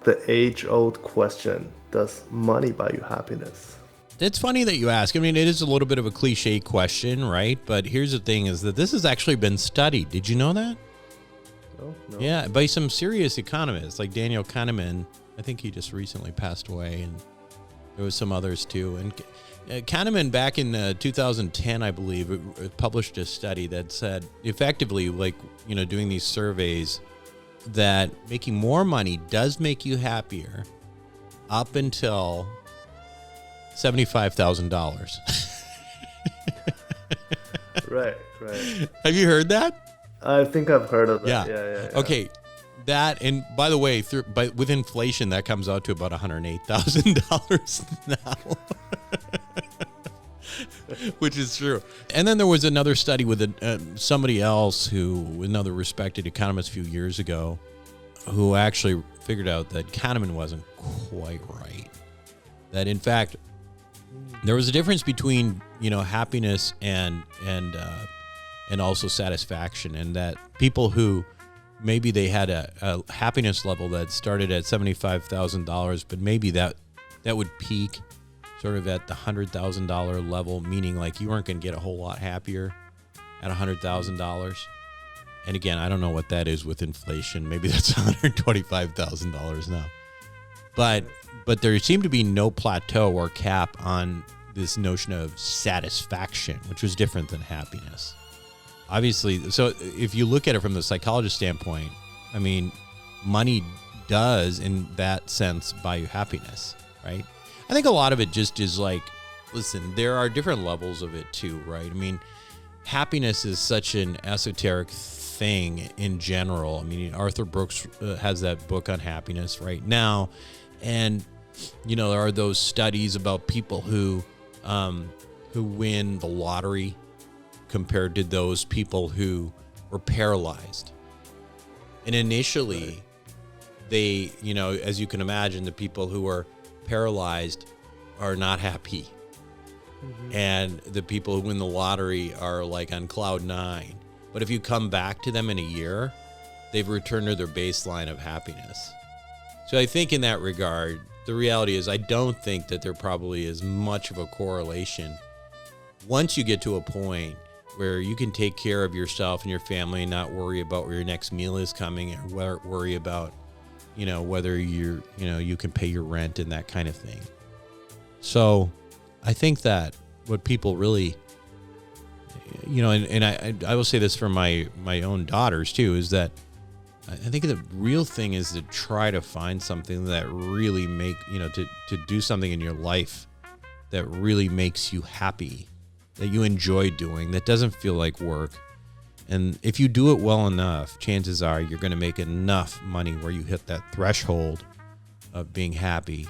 the age-old question, does money buy you happiness? It's funny that you ask. I mean, it is a little bit of a cliche question, right? But here's the thing is that this has actually been studied. Did you know that? No. Yeah, by some serious economists like Daniel Kahneman. I think he just recently passed away, and there was some others too. And Kahneman back in 2010, I believe, published a study that said effectively, like, doing these surveys, that making more money does make you happier up until $75,000. Right. Have you heard that? I think I've heard of Yeah. that. Yeah. Okay. That, and by the way, with inflation, that comes out to about $108,000 now, which is true. And then there was another study with somebody else another respected economist a few years ago, who actually figured out that Kahneman wasn't quite right. That in fact, there was a difference between happiness and also satisfaction, and that people who maybe they had a happiness level that started at $75,000, but maybe that would peak sort of at the $100,000 level, meaning like you weren't going to get a whole lot happier at $100,000. And again, I don't know what that is with inflation. Maybe that's $125,000 now. But there seemed to be no plateau or cap on this notion of satisfaction, which was different than happiness. Obviously, so if you look at it from the psychologist standpoint, I mean, money does, in that sense, buy you happiness, right? I think a lot of it just is like, listen, there are different levels of it too, right? I mean, happiness is such an esoteric thing in general. I mean, Arthur Brooks has that book on happiness right now. And, there are those studies about people who win the lottery compared to those people who were paralyzed. And initially, they, as you can imagine, the people who are paralyzed are not happy. Mm-hmm. And the people who win the lottery are like on cloud 9. But if you come back to them in a year, they've returned to their baseline of happiness. So I think in that regard, the reality is I don't think that there probably is much of a correlation. Once you get to a point where you can take care of yourself and your family and not worry about where your next meal is coming, or worry about, whether you can pay your rent and that kind of thing. So I think that what people really, and I will say this for my own daughters too, is that I think the real thing is to try to find something that really to do something in your life that really makes you happy, that you enjoy doing, that doesn't feel like work. And if you do it well enough, chances are you're going to make enough money where you hit that threshold of being happy